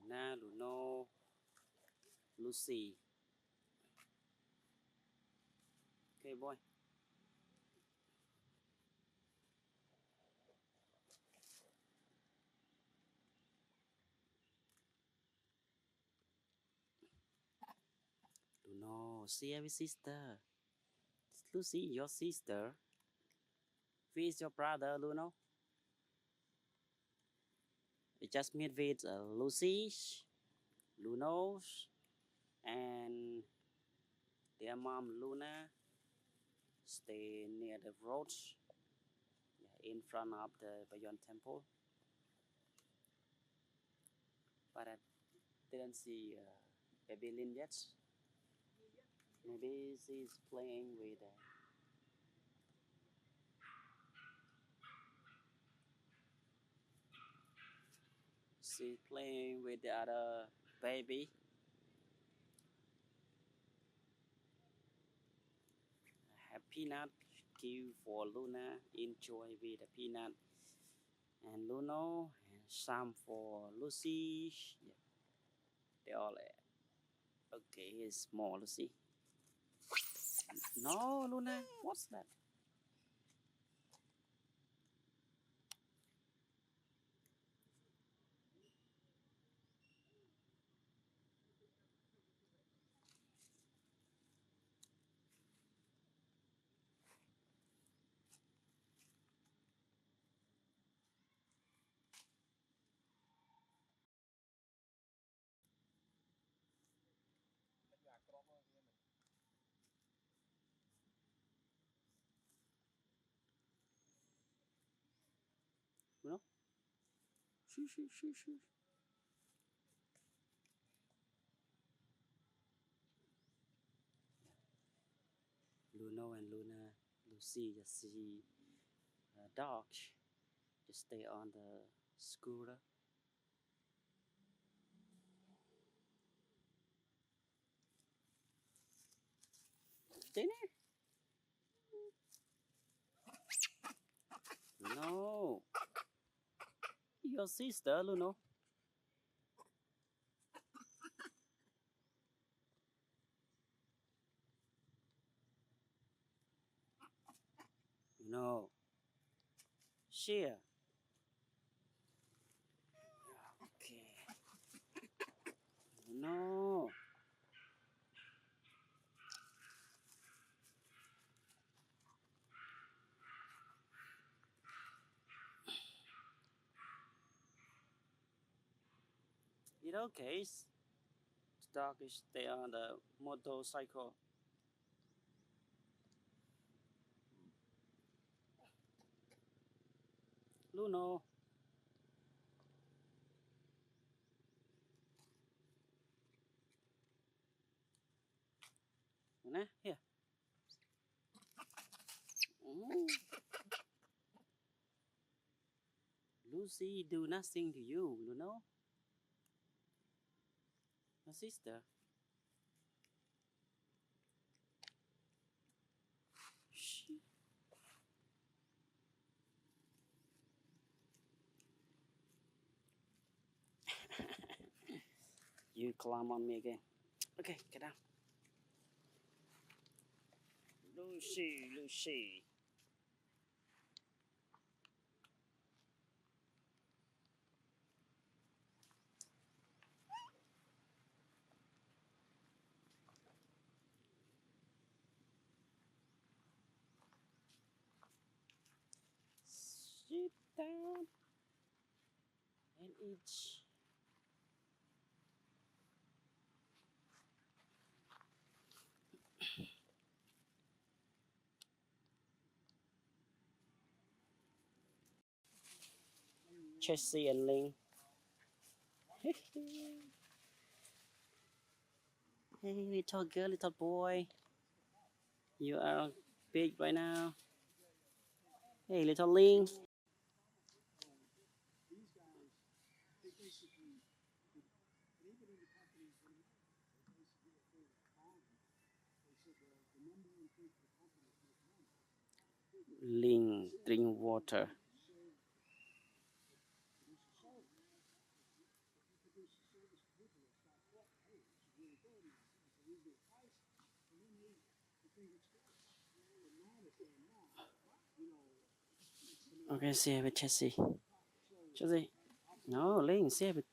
Luna, Luno, Lucy. Okay, boy. Luno, see every sister. Lucy, your sister. Who is your brother, Luno? You just meet with Lucy, Luno, and their mom, Luna. Stay near the road in front of the Bayon temple. But I didn't see baby Lin yet. Maybe she's playing with the other baby. Have peanut give for Luna. Enjoy with the peanut and Luno and some for Lucy. Yeah, they all okay. Here's small Lucy. No, Luna. What's that? You know? Shoo, shoo, shoo, shoo. Luno and Luna, Lucy just see a dog just stay on the scooter. Dinner? No, your sister, Luno. No, share. Okay. No. In our case, the dog is stay on the motorcycle. Luno. Nè, here. Mm. Lucy do nothing to you, Luno. My sister. Shh. You climb on me again. Okay, get down. Lucy, Lucy. Sit down and eat. Chessie and Ling. Hey, little girl, little boy. You are big right now. Hey, little Ling. Ling, drink water. Okay, share with Chelsea. Chelsea. No, Ling, share with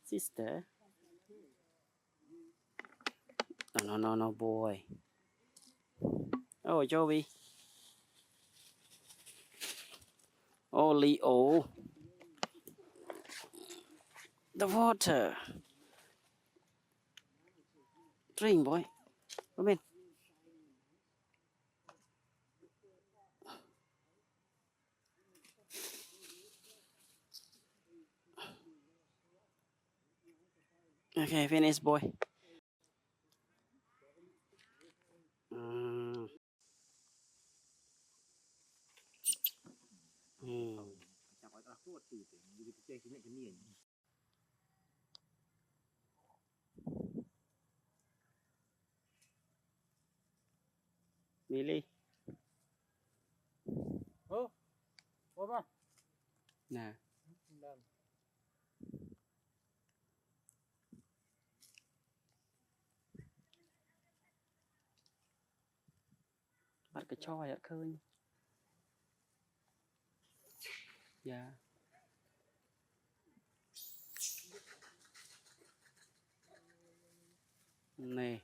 sister. No, boy. Oh, Joey. Oh, Leo. The water. Drink, boy. Come in. Okay, finish, boy. Millie. Oh, apa? Nah. Bắt cái choi ở khơi. Yeah. Nè.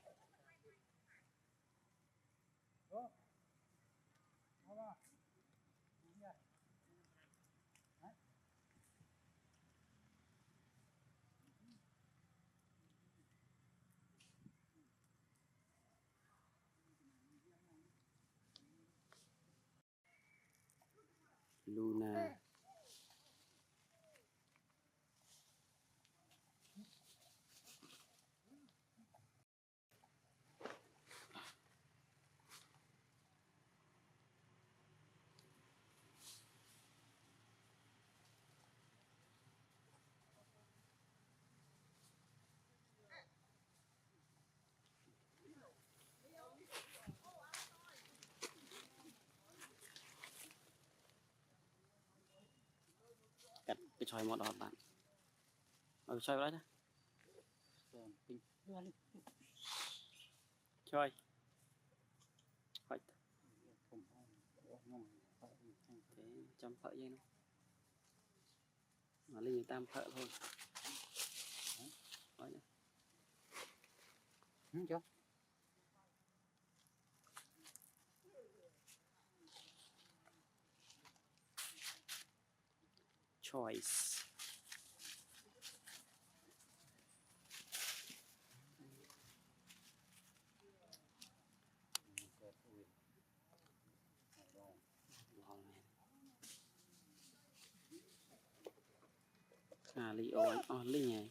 Luna. Cắt cái choi một đọt bạn. Choi vào đấy đó. Choi. Hỏi. Thế chăm phợ vậy nó. Mà Linh tam phợ thôi. Hỏi nữa. Chưa? Choice. Leo only nhỉ.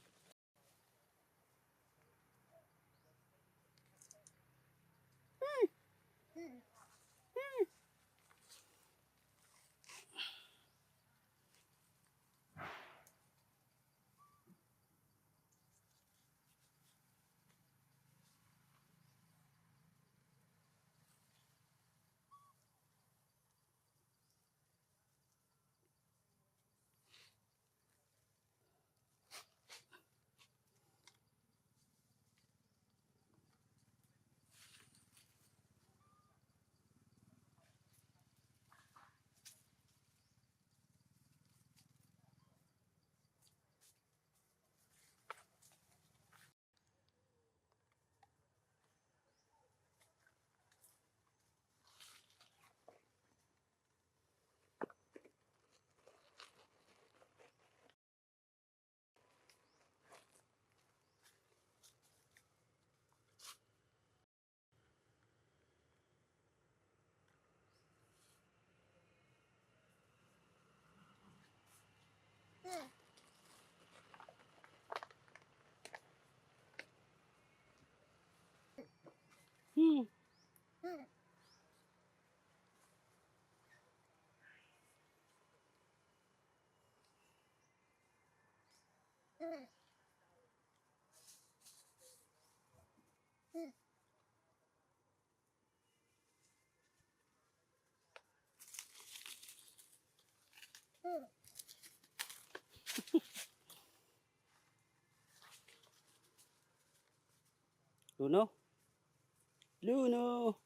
Luno.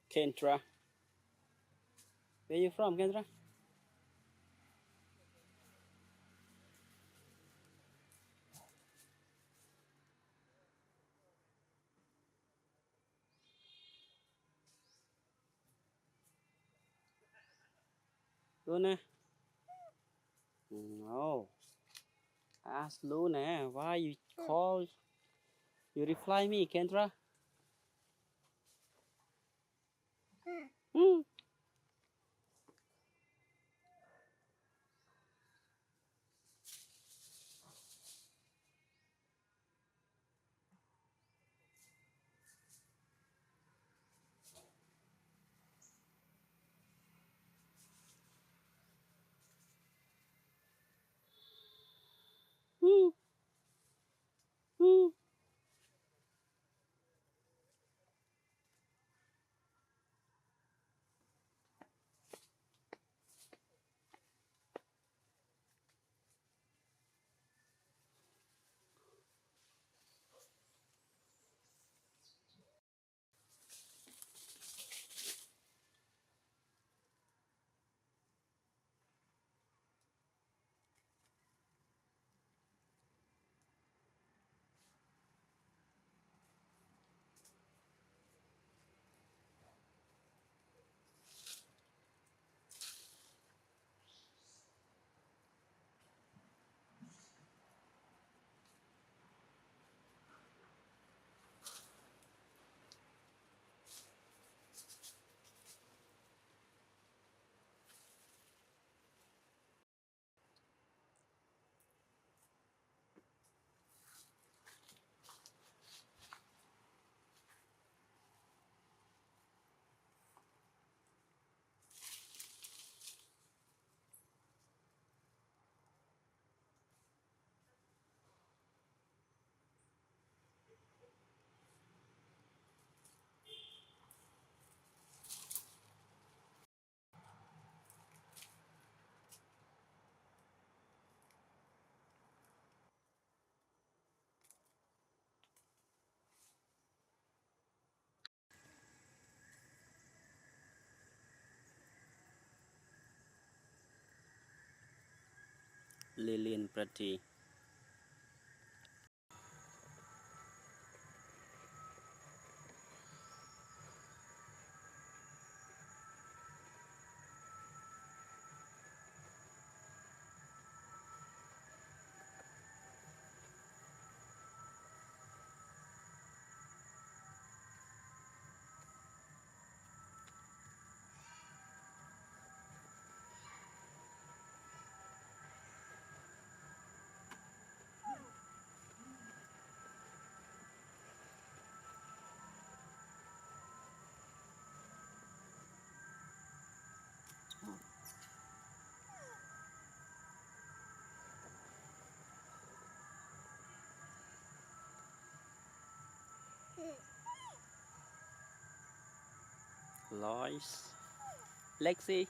Kendra. Where you from, Kendra? Luna? No. Ask Luna why you call. You reply me, Kendra. Hmm. Hmm. Hmm. Lillian Pretty. Lois. Lexi.